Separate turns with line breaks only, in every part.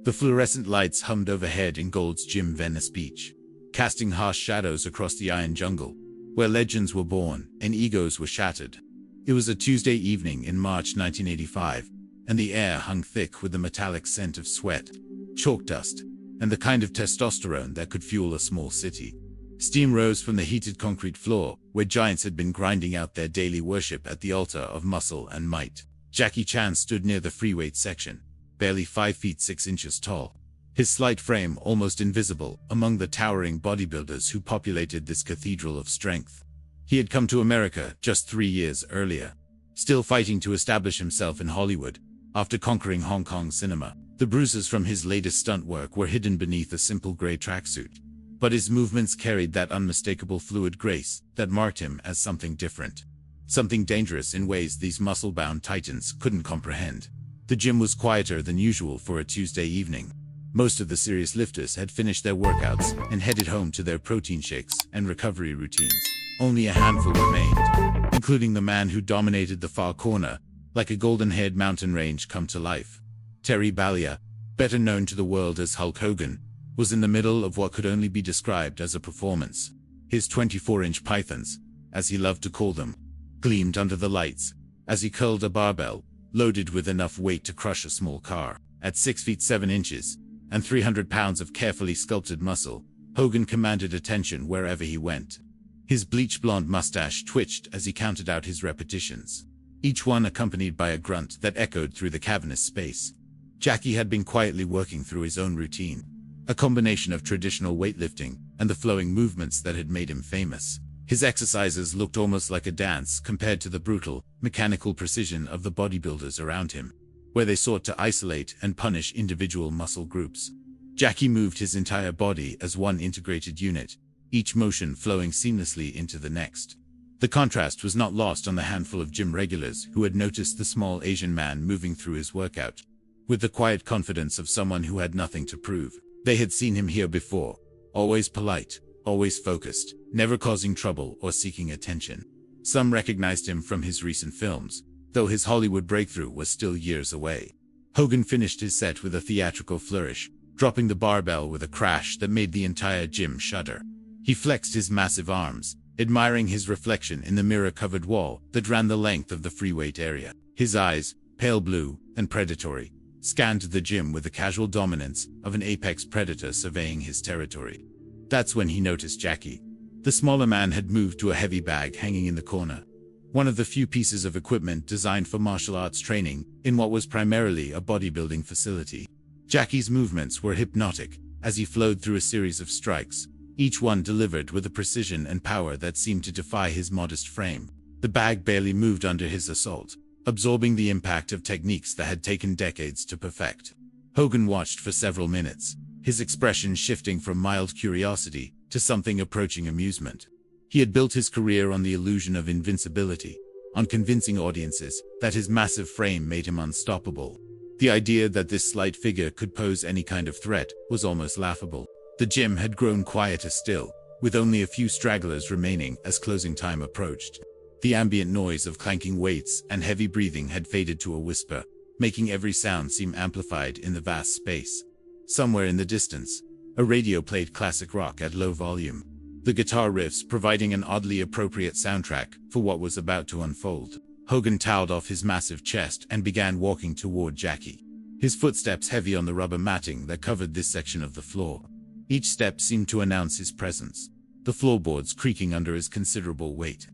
The fluorescent lights hummed overhead in Gold's Gym Venice Beach, casting harsh shadows across the iron jungle, where legends were born and egos were shattered. It was a Tuesday evening in March 1985, and the air hung thick with the metallic scent of sweat, chalk dust, and the kind of testosterone that could fuel a small city. Steam rose from the heated concrete floor, where giants had been grinding out their daily worship at the altar of muscle and might. Jackie Chan stood near the freeweight section, barely 5 feet 6 inches tall, his slight frame almost invisible among the towering bodybuilders who populated this cathedral of strength. He had come to America just 3 years earlier, still fighting to establish himself in Hollywood after conquering Hong Kong cinema. The bruises from his latest stunt work were hidden beneath a simple gray tracksuit, but his movements carried that unmistakable fluid grace that marked him as something different, something dangerous in ways these muscle-bound titans couldn't comprehend. The gym was quieter than usual for a Tuesday evening. Most of the serious lifters had finished their workouts and headed home to their protein shakes and recovery routines. Only a handful remained, including the man who dominated the far corner, like a golden-haired mountain range come to life. Terry Bollea, better known to the world as Hulk Hogan, was in the middle of what could only be described as a performance. His 24-inch pythons, as he loved to call them, gleamed under the lights as he curled a barbell loaded with enough weight to crush a small car. At 6 feet 7 inches and 300 pounds of carefully sculpted muscle, Hogan commanded attention wherever he went. His bleach blonde mustache twitched as he counted out his repetitions, each one accompanied by a grunt that echoed through the cavernous space. Jackie had been quietly working through his own routine, a combination of traditional weightlifting and the flowing movements that had made him famous. His exercises looked almost like a dance compared to the brutal, mechanical precision of the bodybuilders around him, where they sought to isolate and punish individual muscle groups. Jackie moved his entire body as one integrated unit, each motion flowing seamlessly into the next. The contrast was not lost on the handful of gym regulars who had noticed the small Asian man moving through his workout, with the quiet confidence of someone who had nothing to prove. They had seen him here before, always polite, always focused, never causing trouble or seeking attention. Some recognized him from his recent films, though his Hollywood breakthrough was still years away. Hogan finished his set with a theatrical flourish, dropping the barbell with a crash that made the entire gym shudder. He flexed his massive arms, admiring his reflection in the mirror-covered wall that ran the length of the freeweight area. His eyes, pale blue and predatory, scanned the gym with the casual dominance of an apex predator surveying his territory. That's when he noticed Jackie. The smaller man had moved to a heavy bag hanging in the corner, one of the few pieces of equipment designed for martial arts training in what was primarily a bodybuilding facility. Jackie's movements were hypnotic as he flowed through a series of strikes, each one delivered with a precision and power that seemed to defy his modest frame. The bag barely moved under his assault, absorbing the impact of techniques that had taken decades to perfect. Hogan watched for several minutes, his expression shifting from mild curiosity to something approaching amusement. He had built his career on the illusion of invincibility, on convincing audiences that his massive frame made him unstoppable. The idea that this slight figure could pose any kind of threat was almost laughable. The gym had grown quieter still, with only a few stragglers remaining as closing time approached. The ambient noise of clanking weights and heavy breathing had faded to a whisper, making every sound seem amplified in the vast space. Somewhere in the distance, a radio played classic rock at low volume, the guitar riffs providing an oddly appropriate soundtrack for what was about to unfold. Hogan towed off his massive chest and began walking toward Jackie, his footsteps heavy on the rubber matting that covered this section of the floor. Each step seemed to announce his presence, the floorboards creaking under his considerable weight.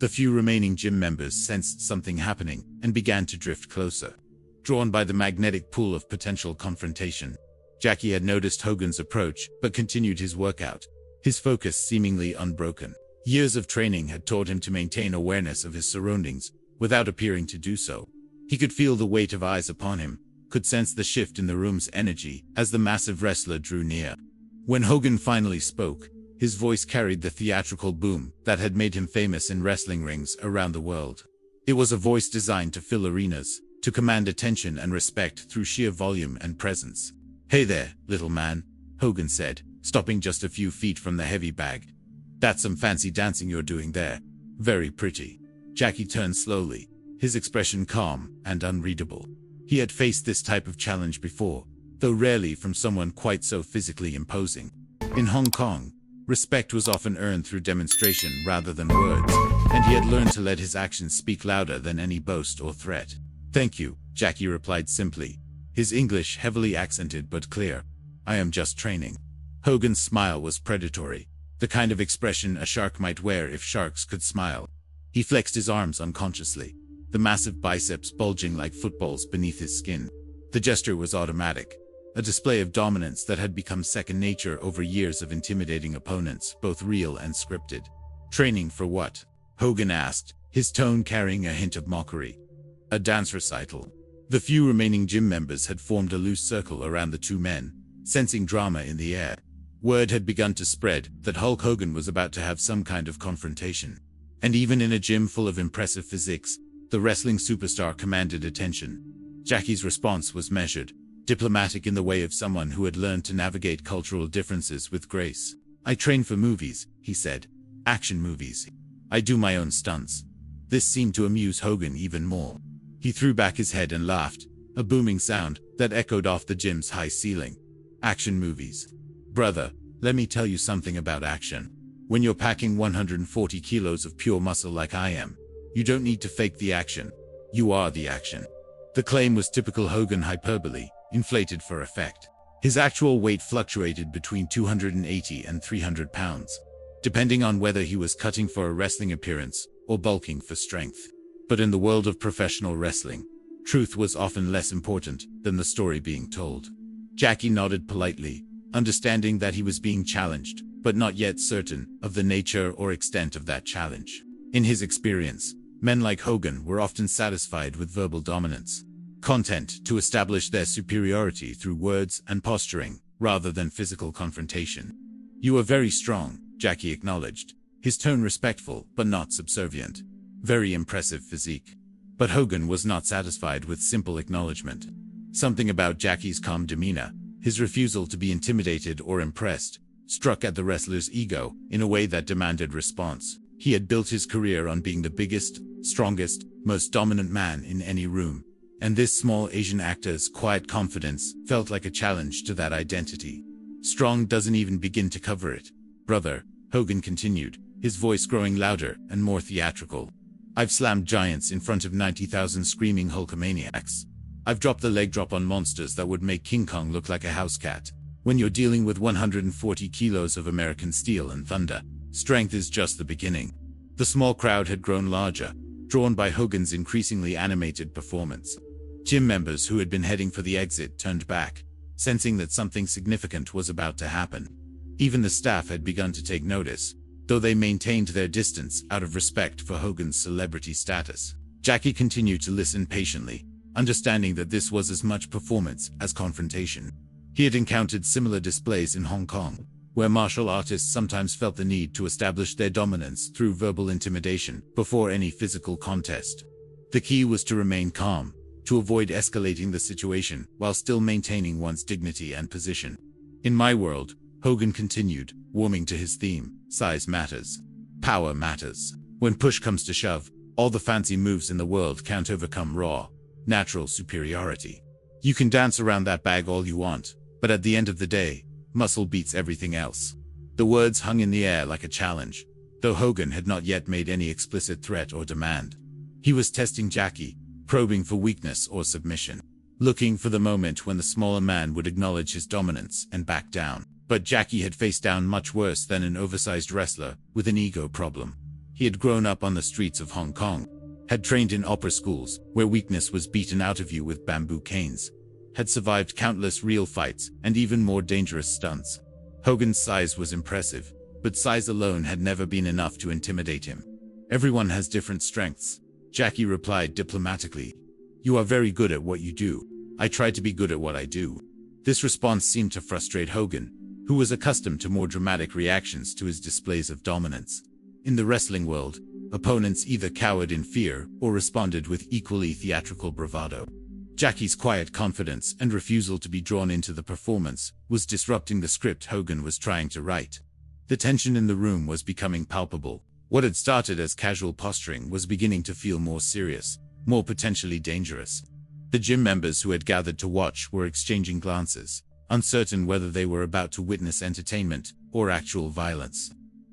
The few remaining gym members sensed something happening and began to drift closer, drawn by the magnetic pull of potential confrontation. Jackie had noticed Hogan's approach but continued his workout, his focus seemingly unbroken. Years of training had taught him to maintain awareness of his surroundings without appearing to do so. He could feel the weight of eyes upon him, could sense the shift in the room's energy as the massive wrestler drew near. When Hogan finally spoke, his voice carried the theatrical boom that had made him famous in wrestling rings around the world. It was a voice designed to fill arenas, to command attention and respect through sheer volume and presence. "Hey there, little man," Hogan said, stopping just a few feet from the heavy bag. "That's some fancy dancing you're doing there. Very pretty." Jackie turned slowly, his expression calm and unreadable. He had faced this type of challenge before, though rarely from someone quite so physically imposing. In Hong Kong, respect was often earned through demonstration rather than words, and he had learned to let his actions speak louder than any boast or threat. "Thank you," Jackie replied simply, his English heavily accented but clear. "I am just training." Hogan's smile was predatory, the kind of expression a shark might wear if sharks could smile. He flexed his arms unconsciously, the massive biceps bulging like footballs beneath his skin. The gesture was automatic, a display of dominance that had become second nature over years of intimidating opponents, both real and scripted. "Training for what?" Hogan asked, his tone carrying a hint of mockery. "A dance recital." The few remaining gym members had formed a loose circle around the two men, sensing drama in the air. Word had begun to spread that Hulk Hogan was about to have some kind of confrontation. And even in a gym full of impressive physiques, the wrestling superstar commanded attention. Jackie's response was measured, diplomatic in the way of someone who had learned to navigate cultural differences with grace. "I train for movies," he said. "Action movies. I do my own stunts." This seemed to amuse Hogan even more. He threw back his head and laughed, a booming sound that echoed off the gym's high ceiling. "Action movies. Brother, let me tell you something about action. When you're packing 140 kilos of pure muscle like I am, you don't need to fake the action. You are the action." The claim was typical Hogan hyperbole, inflated for effect. His actual weight fluctuated between 280 and 300 pounds, depending on whether he was cutting for a wrestling appearance or bulking for strength. But in the world of professional wrestling, truth was often less important than the story being told. Jackie nodded politely, understanding that he was being challenged, but not yet certain of the nature or extent of that challenge. In his experience, men like Hogan were often satisfied with verbal dominance, content to establish their superiority through words and posturing, rather than physical confrontation. "You are very strong," Jackie acknowledged, his tone respectful but not subservient. "Very impressive physique." But Hogan was not satisfied with simple acknowledgement. Something about Jackie's calm demeanor, his refusal to be intimidated or impressed, struck at the wrestler's ego in a way that demanded response. He had built his career on being the biggest, strongest, most dominant man in any room, and this small Asian actor's quiet confidence felt like a challenge to that identity. "Strong doesn't even begin to cover it, brother," Hogan continued, his voice growing louder and more theatrical. "I've slammed giants in front of 90,000 screaming Hulkamaniacs. I've dropped the leg drop on monsters that would make King Kong look like a house cat. When you're dealing with 140 kilos of American steel and thunder, strength is just the beginning." The small crowd had grown larger, drawn by Hogan's increasingly animated performance. Gym members who had been heading for the exit turned back, sensing that something significant was about to happen. Even the staff had begun to take notice, though they maintained their distance out of respect for Hogan's celebrity status. Jackie continued to listen patiently, understanding that this was as much performance as confrontation. He had encountered similar displays in Hong Kong, where martial artists sometimes felt the need to establish their dominance through verbal intimidation before any physical contest. The key was to remain calm, to avoid escalating the situation while still maintaining one's dignity and position. "In my world," Hogan continued, warming to his theme, "size matters. Power matters. When push comes to shove, all the fancy moves in the world can't overcome raw, natural superiority. You can dance around that bag all you want, but at the end of the day, muscle beats everything else." The words hung in the air like a challenge, though Hogan had not yet made any explicit threat or demand. He was testing Jackie, probing for weakness or submission, looking for the moment when the smaller man would acknowledge his dominance and back down. But Jackie had faced down much worse than an oversized wrestler with an ego problem. He had grown up on the streets of Hong Kong, had trained in opera schools where weakness was beaten out of you with bamboo canes, had survived countless real fights and even more dangerous stunts. Hogan's size was impressive, but size alone had never been enough to intimidate him. "Everyone has different strengths," Jackie replied diplomatically. "You are very good at what you do. I try to be good at what I do." This response seemed to frustrate Hogan, who was accustomed to more dramatic reactions to his displays of dominance. In the wrestling world, opponents either cowered in fear or responded with equally theatrical bravado. Jackie's quiet confidence and refusal to be drawn into the performance was disrupting the script Hogan was trying to write. The tension in the room was becoming palpable. What had started as casual posturing was beginning to feel more serious, more potentially dangerous. The gym members who had gathered to watch were exchanging glances, uncertain whether they were about to witness entertainment or actual violence.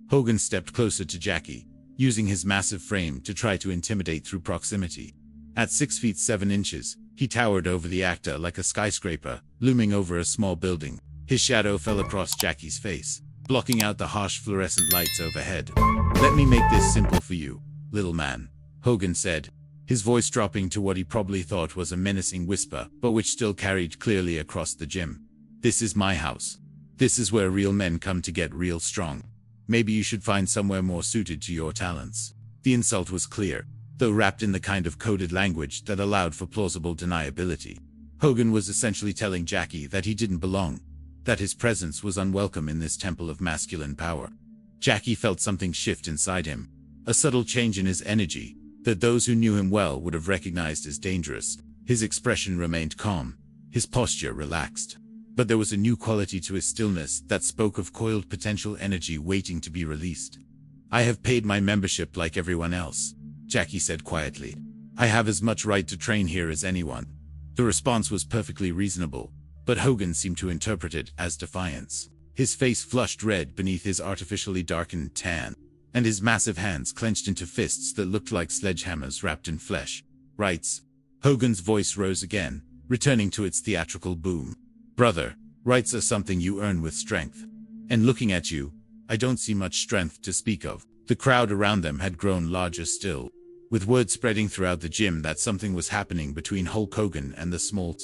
Hogan stepped closer to Jackie, using his massive frame to try to intimidate through proximity. At 6 feet 7 inches, he towered over the actor like a skyscraper, looming over a small building. His shadow fell across Jackie's face, blocking out the harsh fluorescent lights overhead. "Let me make this simple for you, little man," Hogan said, his voice dropping to what he probably thought was a menacing whisper, but which still carried clearly across the gym. "This is my house. This is where real men come to get real strong. Maybe you should find somewhere more suited to your talents." The insult was clear, though wrapped in the kind of coded language that allowed for plausible deniability. Hogan was essentially telling Jackie that he didn't belong, that his presence was unwelcome in this temple of masculine power. Jackie felt something shift inside him, a subtle change in his energy that those who knew him well would have recognized as dangerous. His expression remained calm, his posture relaxed. But there was a new quality to his stillness that spoke of coiled potential energy waiting to be released. "I have paid my membership like everyone else," Jackie said quietly. "I have as much right to train here as anyone." The response was perfectly reasonable, but Hogan seemed to interpret it as defiance. His face flushed red beneath his artificially darkened tan, and his massive hands clenched into fists that looked like sledgehammers wrapped in flesh. "Rights." Hogan's voice rose again, returning to its theatrical boom. "Brother, rights are something you earn with strength. And looking at you, I don't see much strength to speak of." The crowd around them had grown larger still, with word spreading throughout the gym that something was happening between Hulk Hogan and the small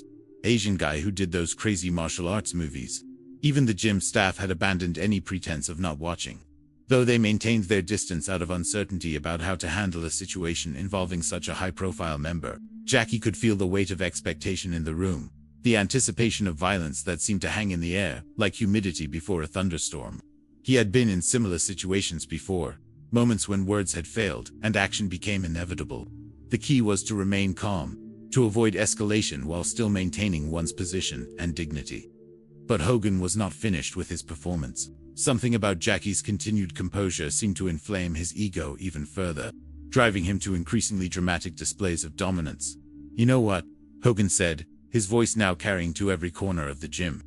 Asian guy who did those crazy martial arts movies. Even the gym staff had abandoned any pretense of not watching, though they maintained their distance out of uncertainty about how to handle a situation involving such a high-profile member. Jackie could feel the weight of expectation in the room, the anticipation of violence that seemed to hang in the air, like humidity before a thunderstorm. He had been in similar situations before, moments when words had failed and action became inevitable. The key was to remain calm, to avoid escalation while still maintaining one's position and dignity. But Hogan was not finished with his performance. Something about Jackie's continued composure seemed to inflame his ego even further, driving him to increasingly dramatic displays of dominance. "You know what?" Hogan said, his voice now carrying to every corner of the gym.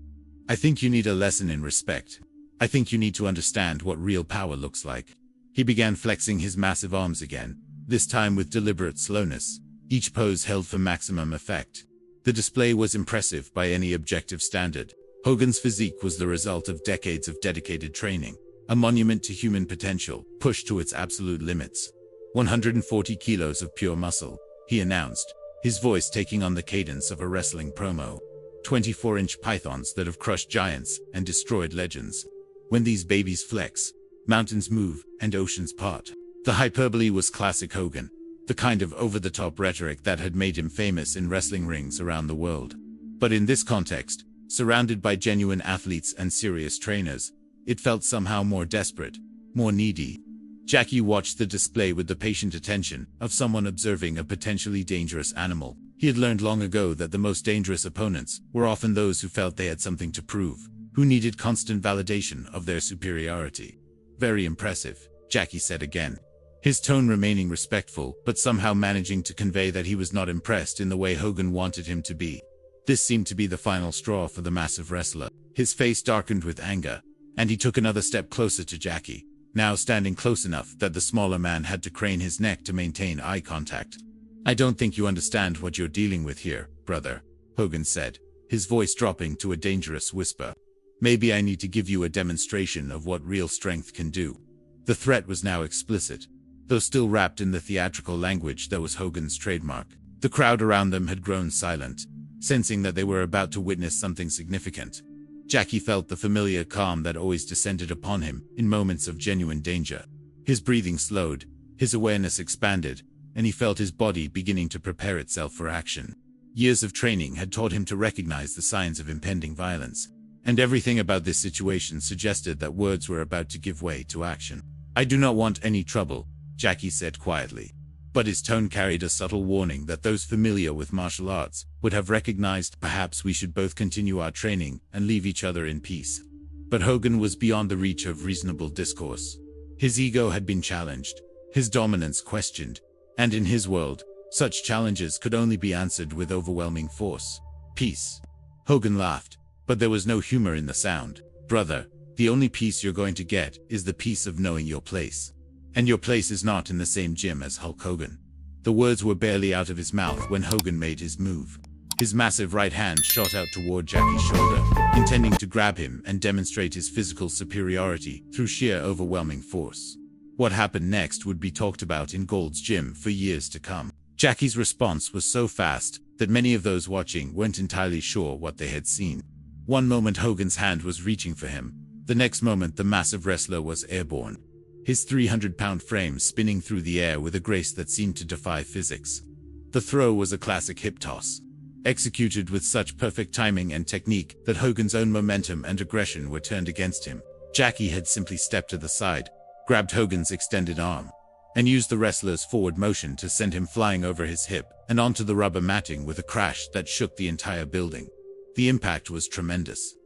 "I think you need a lesson in respect. I think you need to understand what real power looks like." He began flexing his massive arms again, this time with deliberate slowness, each pose held for maximum effect. The display was impressive by any objective standard. Hogan's physique was the result of decades of dedicated training, a monument to human potential, pushed to its absolute limits. 140 kilos of pure muscle, he announced, his voice taking on the cadence of a wrestling promo. 24-inch pythons that have crushed giants and destroyed legends. When these babies flex, mountains move and oceans part. The hyperbole was classic Hogan, the kind of over-the-top rhetoric that had made him famous in wrestling rings around the world. But in this context, surrounded by genuine athletes and serious trainers, it felt somehow more desperate, more needy. Jackie watched the display with the patient attention of someone observing a potentially dangerous animal. He had learned long ago that the most dangerous opponents were often those who felt they had something to prove, who needed constant validation of their superiority. "Very impressive," Jackie said again, his tone remaining respectful, but somehow managing to convey that he was not impressed in the way Hogan wanted him to be. This seemed to be the final straw for the massive wrestler. His face darkened with anger, and he took another step closer to Jackie, now standing close enough that the smaller man had to crane his neck to maintain eye contact. "I don't think you understand what you're dealing with here, brother," Hogan said, his voice dropping to a dangerous whisper. "Maybe I need to give you a demonstration of what real strength can do." The threat was now explicit, though still wrapped in the theatrical language that was Hogan's trademark. The crowd around them had grown silent, sensing that they were about to witness something significant. Jackie felt the familiar calm that always descended upon him in moments of genuine danger. His breathing slowed, his awareness expanded, and he felt his body beginning to prepare itself for action. Years of training had taught him to recognize the signs of impending violence, and everything about this situation suggested that words were about to give way to action. "I do not want any trouble," Jackie said quietly, but his tone carried a subtle warning that those familiar with martial arts would have recognized. "Perhaps we should both continue our training and leave each other in peace." But Hogan was beyond the reach of reasonable discourse. His ego had been challenged, his dominance questioned, and in his world, Such challenges could only be answered with overwhelming force. Peace. Hogan laughed, but there was no humor in the sound. Brother, the only peace you're going to get is the peace of knowing your place. And your place is not in the same gym as Hulk Hogan. The words were barely out of his mouth when Hogan made his move. His massive right hand shot out toward Jackie's shoulder, intending to grab him and demonstrate his physical superiority through sheer overwhelming force. What happened next would be talked about in Gold's Gym for years to come. Jackie's response was so fast that many of those watching weren't entirely sure what they had seen. One moment Hogan's hand was reaching for him. The next moment the massive wrestler was airborne. His 300-pound frame spinning through the air with a grace that seemed to defy physics. The throw was a classic hip toss, executed with such perfect timing and technique that Hogan's own momentum and aggression were turned against him. Jackie had simply stepped to the side, grabbed Hogan's extended arm, and used the wrestler's forward motion to send him flying over his hip and onto the rubber matting with a crash that shook the entire building. The impact was tremendous.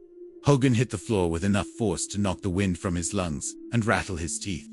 Hogan hit the floor with enough force to knock the wind from his lungs and rattle his teeth.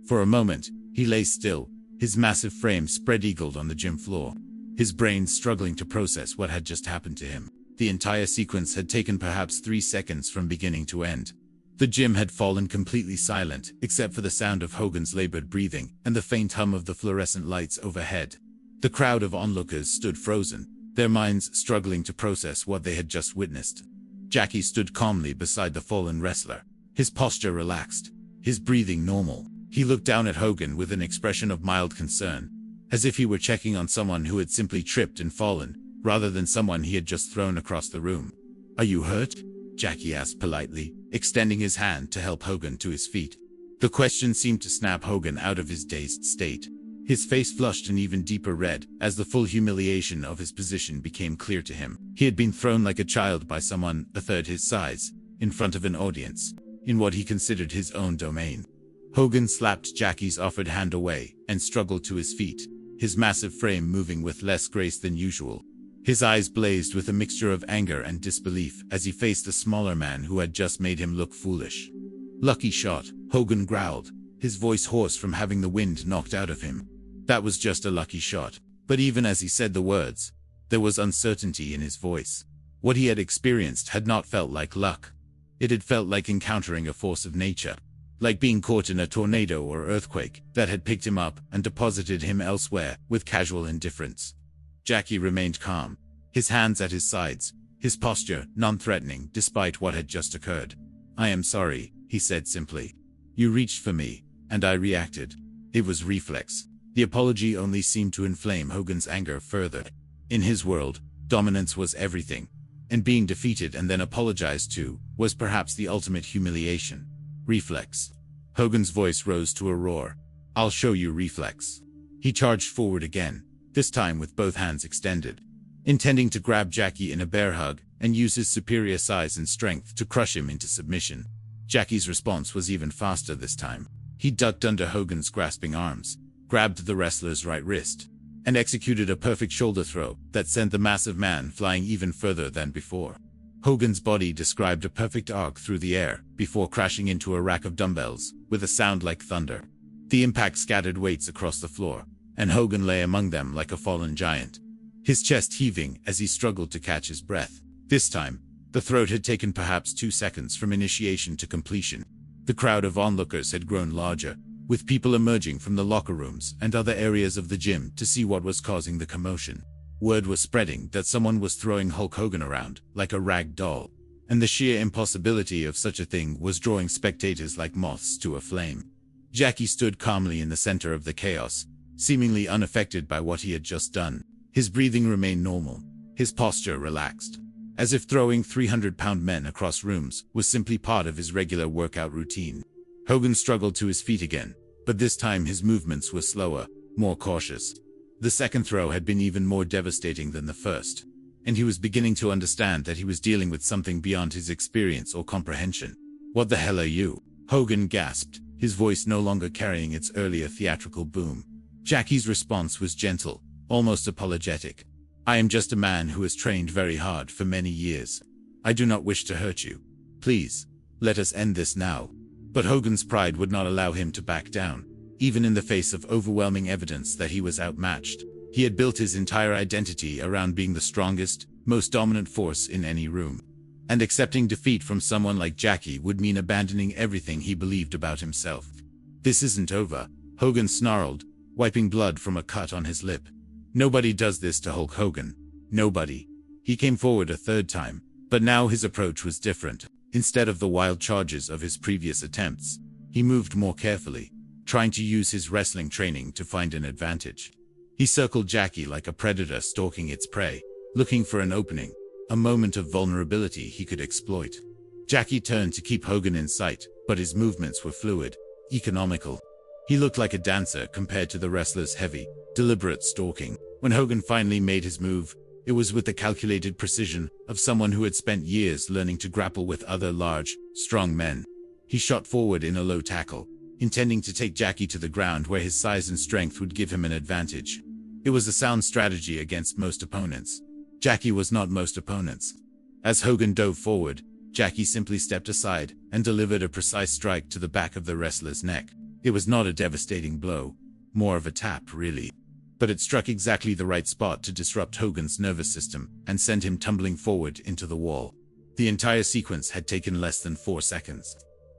For a moment, he lay still, his massive frame spread-eagled on the gym floor, his brain struggling to process what had just happened to him. The entire sequence had taken perhaps 3 seconds from beginning to end. The gym had fallen completely silent, except for the sound of Hogan's labored breathing and the faint hum of the fluorescent lights overhead. The crowd of onlookers stood frozen, their minds struggling to process what they had just witnessed. Jackie stood calmly beside the fallen wrestler, his posture relaxed, his breathing normal. He looked down at Hogan with an expression of mild concern, as if he were checking on someone who had simply tripped and fallen, rather than someone he had just thrown across the room. "Are you hurt?" Jackie asked politely, extending his hand to help Hogan to his feet. The question seemed to snap Hogan out of his dazed state. His face flushed an even deeper red as the full humiliation of his position became clear to him. He had been thrown like a child by someone a third his size, in front of an audience, in what he considered his own domain. Hogan slapped Jackie's offered hand away and struggled to his feet, his massive frame moving with less grace than usual. His eyes blazed with a mixture of anger and disbelief as he faced the smaller man who had just made him look foolish. "Lucky shot," Hogan growled, his voice hoarse from having the wind knocked out of him. That was just a lucky shot. But even as he said the words, there was uncertainty in his voice. What he had experienced had not felt like luck. It had felt like encountering a force of nature, like being caught in a tornado or earthquake that had picked him up and deposited him elsewhere with casual indifference. Jackie remained calm, his hands at his sides, his posture non-threatening despite what had just occurred. "I am sorry," he said simply. "You reached for me, and I reacted. It was reflex." The apology only seemed to inflame Hogan's anger further. In his world, dominance was everything, and being defeated and then apologized to was perhaps the ultimate humiliation. "Reflex." Hogan's voice rose to a roar. "I'll show you reflex." He charged forward again, this time with both hands extended, intending to grab Jackie in a bear hug and use his superior size and strength to crush him into submission. Jackie's response was even faster this time. He ducked under Hogan's grasping arms, grabbed the wrestler's right wrist, and executed a perfect shoulder throw that sent the massive man flying even further than before. Hogan's body described a perfect arc through the air before crashing into a rack of dumbbells with a sound like thunder. The impact scattered weights across the floor, and Hogan lay among them like a fallen giant, his chest heaving as he struggled to catch his breath. This time, the throat had taken perhaps 2 seconds from initiation to completion. The crowd of onlookers had grown larger, with people emerging from the locker rooms and other areas of the gym to see what was causing the commotion. Word was spreading that someone was throwing Hulk Hogan around like a rag doll, and the sheer impossibility of such a thing was drawing spectators like moths to a flame. Jackie stood calmly in the center of the chaos, seemingly unaffected by what he had just done. His breathing remained normal, his posture relaxed, as if throwing 300-pound men across rooms was simply part of his regular workout routine. Hogan struggled to his feet again, but this time his movements were slower, more cautious. The second throw had been even more devastating than the first, and he was beginning to understand that he was dealing with something beyond his experience or comprehension. "What the hell are you?" Hogan gasped, his voice no longer carrying its earlier theatrical boom. Jackie's response was gentle, almost apologetic. "I am just a man who has trained very hard for many years. I do not wish to hurt you. Please, let us end this now." But Hogan's pride would not allow him to back down, even in the face of overwhelming evidence that he was outmatched. He had built his entire identity around being the strongest, most dominant force in any room. And accepting defeat from someone like Jackie would mean abandoning everything he believed about himself. "This isn't over," Hogan snarled, wiping blood from a cut on his lip. "Nobody does this to Hulk Hogan. Nobody." He came forward a third time, but now his approach was different. Instead of the wild charges of his previous attempts, he moved more carefully, trying to use his wrestling training to find an advantage. He circled Jackie like a predator stalking its prey, looking for an opening, a moment of vulnerability he could exploit. Jackie turned to keep Hogan in sight, but his movements were fluid, economical. He looked like a dancer compared to the wrestler's heavy, deliberate stalking. When Hogan finally made his move, it was with the calculated precision of someone who had spent years learning to grapple with other large, strong men. He shot forward in a low tackle, intending to take Jackie to the ground where his size and strength would give him an advantage. It was a sound strategy against most opponents. Jackie was not most opponents. As Hogan dove forward, Jackie simply stepped aside and delivered a precise strike to the back of the wrestler's neck. It was not a devastating blow, more of a tap, really. But it struck exactly the right spot to disrupt Hogan's nervous system and send him tumbling forward into the wall. The entire sequence had taken less than 4 seconds.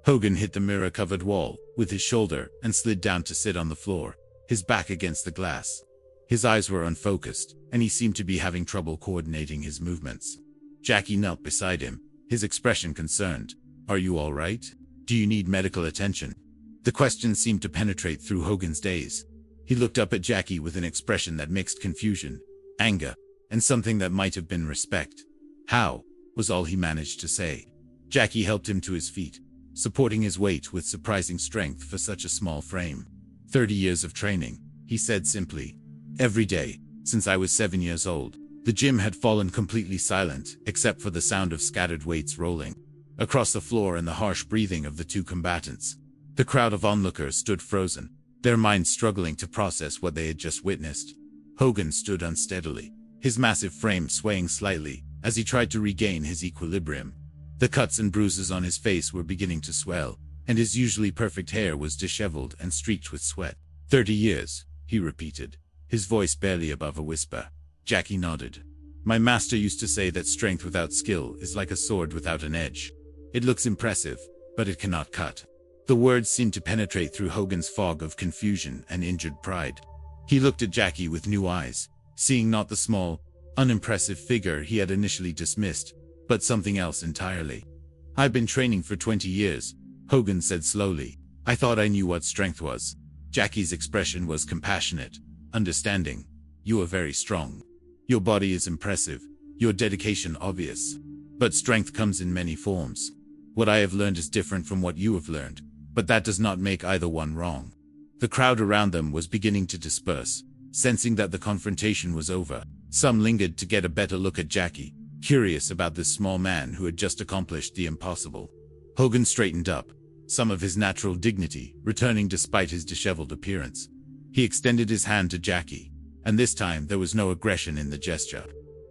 Hogan hit the mirror-covered wall with his shoulder and slid down to sit on the floor, his back against the glass. His eyes were unfocused, and he seemed to be having trouble coordinating his movements. Jackie knelt beside him, his expression concerned. "Are you all right? Do you need medical attention?" The question seemed to penetrate through Hogan's daze. He looked up at Jackie with an expression that mixed confusion, anger, and something that might have been respect. "How?" was all he managed to say. Jackie helped him to his feet, supporting his weight with surprising strength for such a small frame. 30 years of training," he said simply. "Every day, since I was 7 years old." The gym had fallen completely silent, except for the sound of scattered weights rolling across the floor and the harsh breathing of the two combatants. The crowd of onlookers stood frozen, their minds struggling to process what they had just witnessed. Hogan stood unsteadily, his massive frame swaying slightly as he tried to regain his equilibrium. The cuts and bruises on his face were beginning to swell, and his usually perfect hair was disheveled and streaked with sweat. 30 years, he repeated, his voice barely above a whisper. Jackie nodded. "My master used to say that strength without skill is like a sword without an edge. It looks impressive, but it cannot cut." The words seemed to penetrate through Hogan's fog of confusion and injured pride. He looked at Jackie with new eyes, seeing not the small, unimpressive figure he had initially dismissed, but something else entirely. "I've been training for 20 years, Hogan said slowly. "I thought I knew what strength was." Jackie's expression was compassionate, understanding. "You are very strong. Your body is impressive, your dedication obvious. But strength comes in many forms. What I have learned is different from what you have learned, but that does not make either one wrong." The crowd around them was beginning to disperse, sensing that the confrontation was over. Some lingered to get a better look at Jackie, curious about this small man who had just accomplished the impossible. Hogan straightened up, some of his natural dignity returning despite his disheveled appearance. He extended his hand to Jackie, and this time there was no aggression in the gesture.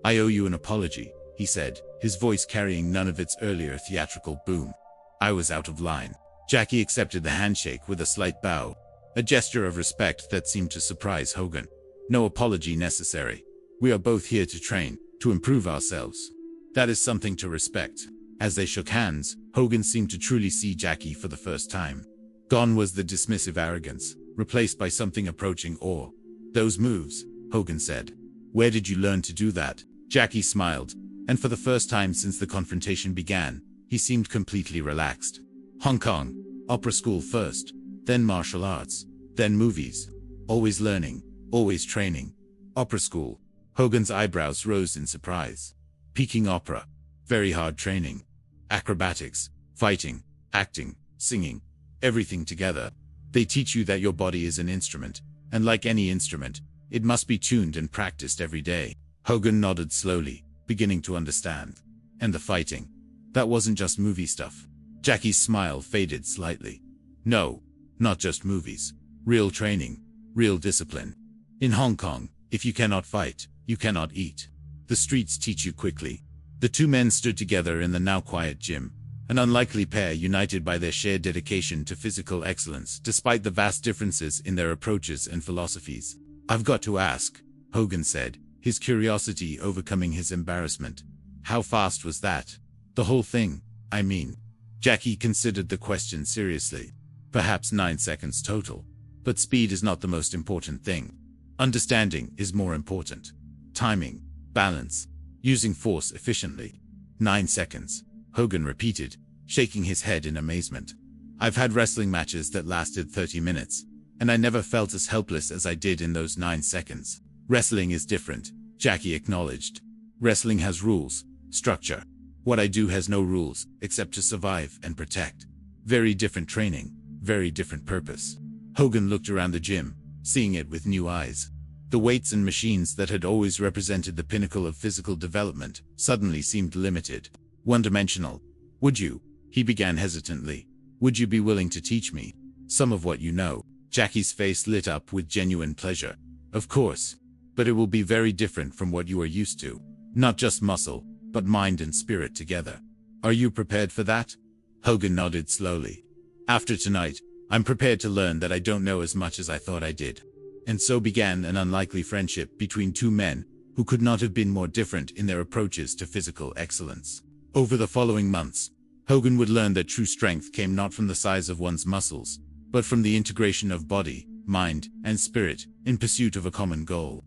"I owe you an apology," he said, his voice carrying none of its earlier theatrical boom. "I was out of line." Jackie accepted the handshake with a slight bow, a gesture of respect that seemed to surprise Hogan. "No apology necessary. We are both here to train, to improve ourselves. That is something to respect." As they shook hands, Hogan seemed to truly see Jackie for the first time. Gone was the dismissive arrogance, replaced by something approaching awe. "Those moves," Hogan said. "Where did you learn to do that?" Jackie smiled, and for the first time since the confrontation began, he seemed completely relaxed. "Hong Kong. Opera school first, then martial arts, then movies. Always learning, always training." "Opera school." Hogan's eyebrows rose in surprise. "Peking opera. Very hard training. Acrobatics, fighting, acting, singing, everything together. They teach you that your body is an instrument, and like any instrument, it must be tuned and practiced every day." Hogan nodded slowly, beginning to understand. "And the fighting? That wasn't just movie stuff." Jackie's smile faded slightly. "No, not just movies. Real training, real discipline. In Hong Kong, if you cannot fight, you cannot eat. The streets teach you quickly." The two men stood together in the now quiet gym, an unlikely pair united by their shared dedication to physical excellence despite the vast differences in their approaches and philosophies. "I've got to ask," Hogan said, his curiosity overcoming his embarrassment. How fast was that? The whole thing, I mean. Jackie considered the question seriously. Perhaps 9 seconds total. But speed is not the most important thing. Understanding is more important. Timing, balance, using force efficiently. 9 seconds, Hogan repeated, shaking his head in amazement. I've had wrestling matches that lasted 30 minutes, and I never felt as helpless as I did in those 9 seconds. Wrestling is different, Jackie acknowledged. Wrestling has rules, structure. What I do has no rules, except to survive and protect. Very different training, very different purpose. Hogan looked around the gym, seeing it with new eyes. The weights and machines that had always represented the pinnacle of physical development suddenly seemed limited, one-dimensional. Would you, he began hesitantly, would you be willing to teach me some of what you know? Jackie's face lit up with genuine pleasure. Of course, but it will be very different from what you are used to. Not just muscle, but mind and spirit together. Are you prepared for that? Hogan nodded slowly. After tonight, I'm prepared to learn that I don't know as much as I thought I did. And so began an unlikely friendship between two men who could not have been more different in their approaches to physical excellence. Over the following months, Hogan would learn that true strength came not from the size of one's muscles, but from the integration of body, mind, and spirit in pursuit of a common goal.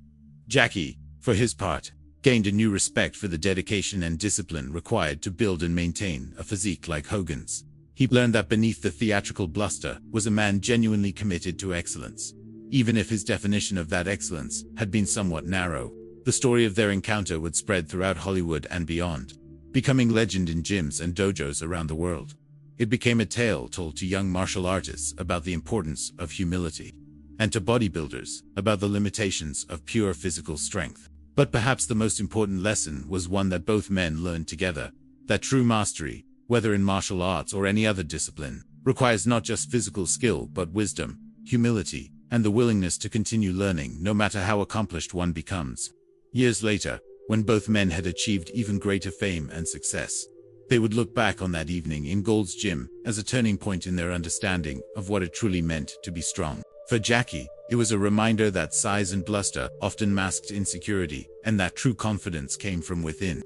Jackie, for his part, gained a new respect for the dedication and discipline required to build and maintain a physique like Hogan's. He learned that beneath the theatrical bluster was a man genuinely committed to excellence. Even if his definition of that excellence had been somewhat narrow, the story of their encounter would spread throughout Hollywood and beyond, becoming legend in gyms and dojos around the world. It became a tale told to young martial artists about the importance of humility, and to bodybuilders about the limitations of pure physical strength. But perhaps the most important lesson was one that both men learned together, that true mastery, whether in martial arts or any other discipline, requires not just physical skill but wisdom, humility, and the willingness to continue learning no matter how accomplished one becomes. Years later, when both men had achieved even greater fame and success, they would look back on that evening in Gold's Gym as a turning point in their understanding of what it truly meant to be strong. For Jackie, it was a reminder that size and bluster often masked insecurity, and that true confidence came from within.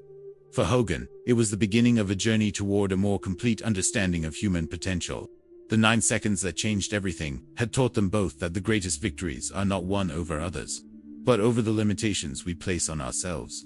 For Hogan, it was the beginning of a journey toward a more complete understanding of human potential. The 9 seconds that changed everything had taught them both that the greatest victories are not won over others, but over the limitations we place on ourselves.